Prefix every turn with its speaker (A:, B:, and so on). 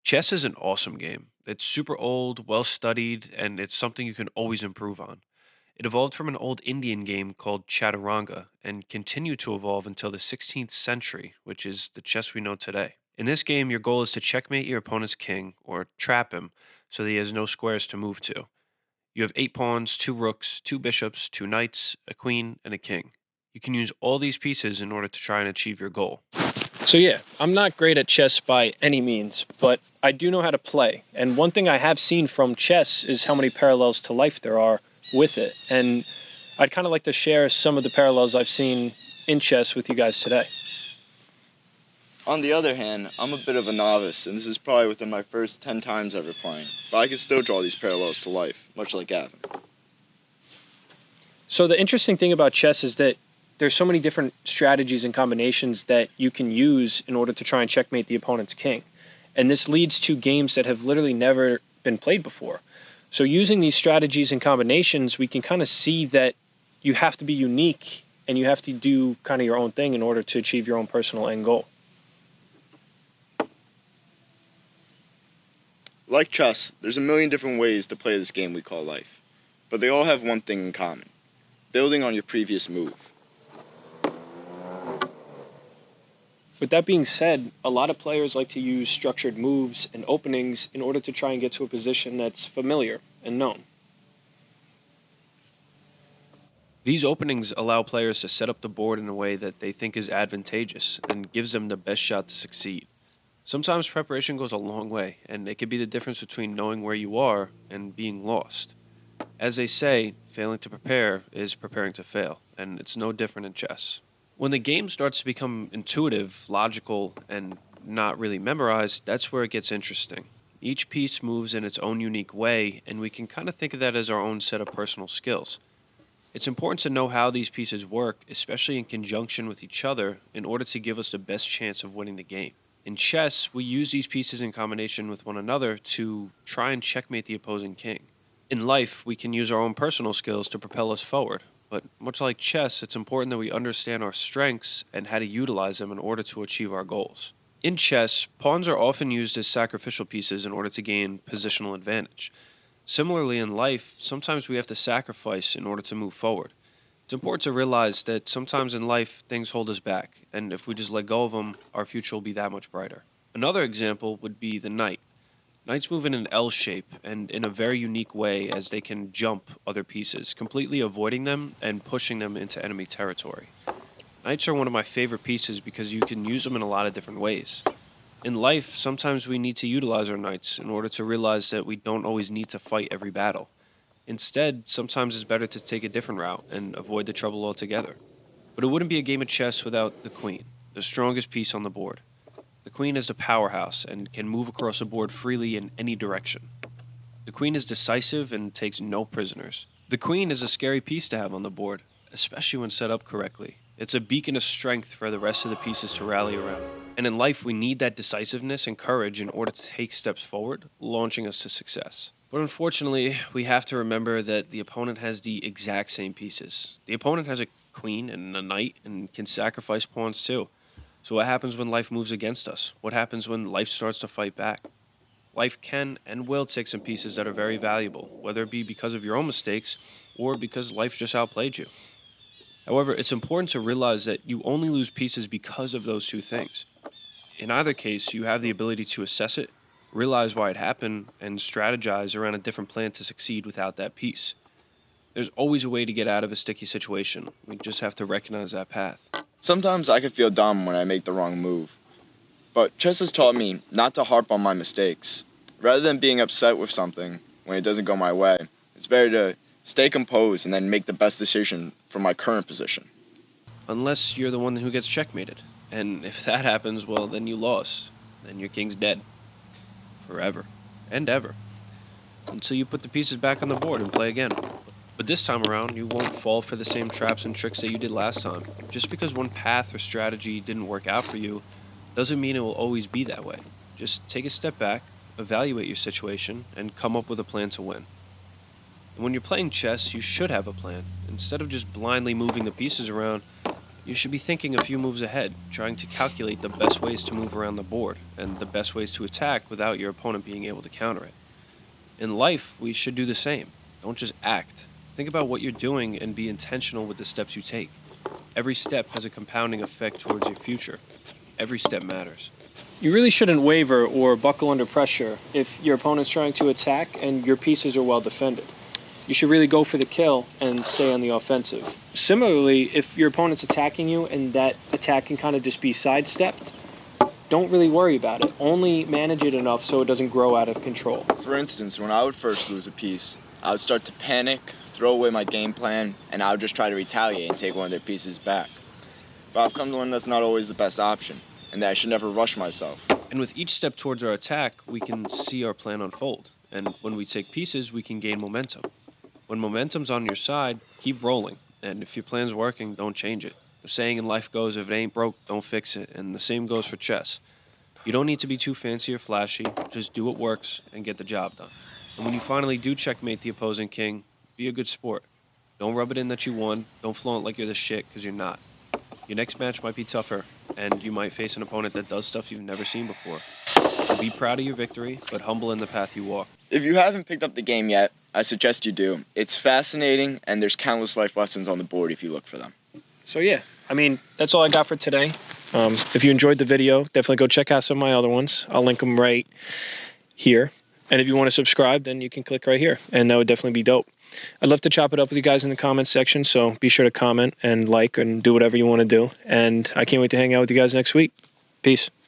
A: Chess is an awesome game. It's super old, well studied, and it's something you can always improve on. It evolved from an old Indian game called Chaturanga and continued to evolve until the 16th century, which is the chess we know today. In this game, your goal is to checkmate your opponent's king or trap him so that he has no squares to move to. You have 8 pawns, 2 rooks, 2 bishops, 2 knights, a queen, and a king. You can use all these pieces in order to try and achieve your goal.
B: So yeah, I'm not great at chess by any means, but I do know how to play. And one thing I have seen from chess is how many parallels to life there are with it. And I'd kind of like to share some of the parallels I've seen in chess with you guys today.
C: On the other hand, I'm a bit of a novice, and this is probably within my first 10 times ever playing, but I can still draw these parallels to life, much like Gavin.
B: So the interesting thing about chess is that there's so many different strategies and combinations that you can use in order to try and checkmate the opponent's king. And this leads to games that have literally never been played before. So using these strategies and combinations, we can kind of see that you have to be unique and you have to do kind of your own thing in order to achieve your own personal end goal.
C: Like chess, there's a million different ways to play this game we call life, but they all have one thing in common: building on your previous move.
B: With that being said, a lot of players like to use structured moves and openings in order to try and get to a position that's familiar and known.
A: These openings allow players to set up the board in a way that they think is advantageous and gives them the best shot to succeed. Sometimes preparation goes a long way, and it can be the difference between knowing where you are and being lost. As they say, failing to prepare is preparing to fail, and it's no different in chess. When the game starts to become intuitive, logical, and not really memorized, that's where it gets interesting. Each piece moves in its own unique way, and we can kind of think of that as our own set of personal skills. It's important to know how these pieces work, especially in conjunction with each other, in order to give us the best chance of winning the game. In chess, we use these pieces in combination with one another to try and checkmate the opposing king. In life, we can use our own personal skills to propel us forward, but much like chess, it's important that we understand our strengths and how to utilize them in order to achieve our goals. In chess, pawns are often used as sacrificial pieces in order to gain positional advantage. Similarly, in life, sometimes we have to sacrifice in order to move forward. It's important to realize that sometimes in life, things hold us back, and if we just let go of them, our future will be that much brighter. Another example would be the knight. Knights move in an L shape and in a very unique way as they can jump other pieces, completely avoiding them and pushing them into enemy territory. Knights are one of my favorite pieces because you can use them in a lot of different ways. In life, sometimes we need to utilize our knights in order to realize that we don't always need to fight every battle. Instead, sometimes it's better to take a different route and avoid the trouble altogether. But it wouldn't be a game of chess without the queen, the strongest piece on the board. The queen is the powerhouse and can move across the board freely in any direction. The queen is decisive and takes no prisoners. The queen is a scary piece to have on the board, especially when set up correctly. It's a beacon of strength for the rest of the pieces to rally around. And in life, we need that decisiveness and courage in order to take steps forward, launching us to success. But unfortunately, we have to remember that the opponent has the exact same pieces. The opponent has a queen and a knight and can sacrifice pawns too. So what happens when life moves against us? What happens when life starts to fight back? Life can and will take some pieces that are very valuable, whether it be because of your own mistakes or because life just outplayed you. However, it's important to realize that you only lose pieces because of those two things. In either case, you have the ability to assess it, realize why it happened, and strategize around a different plan to succeed without that piece. There's always a way to get out of a sticky situation. We just have to recognize that path.
C: Sometimes I can feel dumb when I make the wrong move, but chess has taught me not to harp on my mistakes. Rather than being upset with something when it doesn't go my way, it's better to stay composed and then make the best decision for my current position.
A: Unless you're the one who gets checkmated. And if that happens, well, then you lost. Then your king's dead. Forever. And ever. Until you put the pieces back on the board and play again. But this time around, you won't fall for the same traps and tricks that you did last time. Just because one path or strategy didn't work out for you, doesn't mean it will always be that way. Just take a step back, evaluate your situation, and come up with a plan to win. And when you're playing chess, you should have a plan. Instead of just blindly moving the pieces around, You should be thinking a few moves ahead, trying to calculate the best ways to move around the board and the best ways to attack without your opponent being able to counter it. In life, we should do the same. Don't just act. Think about what you're doing and be intentional with the steps you take. Every step has a compounding effect towards your future. Every step matters.
B: You really shouldn't waver or buckle under pressure if your opponent's trying to attack and your pieces are well defended. You should really go for the kill and stay on the offensive. Similarly, if your opponent's attacking you and that attack can kind of just be sidestepped, don't really worry about it. Only manage it enough so it doesn't grow out of control.
C: For instance, when I would first lose a piece, I would start to panic, throw away my game plan, and I would just try to retaliate and take one of their pieces back. But I've come to learn that's not always the best option, and that I should never rush myself.
A: And with each step towards our attack, we can see our plan unfold. And when we take pieces, we can gain momentum. When momentum's on your side, keep rolling. And if your plan's working, don't change it. The saying in life goes, if it ain't broke, don't fix it. And the same goes for chess. You don't need to be too fancy or flashy. Just do what works and get the job done. And when you finally do checkmate the opposing king, be a good sport. Don't rub it in that you won. Don't flaunt like you're the shit, because you're not. Your next match might be tougher, and you might face an opponent that does stuff you've never seen before. So be proud of your victory, but humble in the path you walk.
C: If you haven't picked up the game yet, I suggest you do. It's fascinating, and there's countless life lessons on the board if you look for them.
B: So yeah, I mean, that's all I got for today. If you enjoyed the video, definitely go check out some of my other ones. I'll link them right here. And if you want to subscribe, then you can click right here, and that would definitely be dope. I'd love to chop it up with you guys in the comments section, so be sure to comment and like and do whatever you want to do. And I can't wait to hang out with you guys next week. Peace.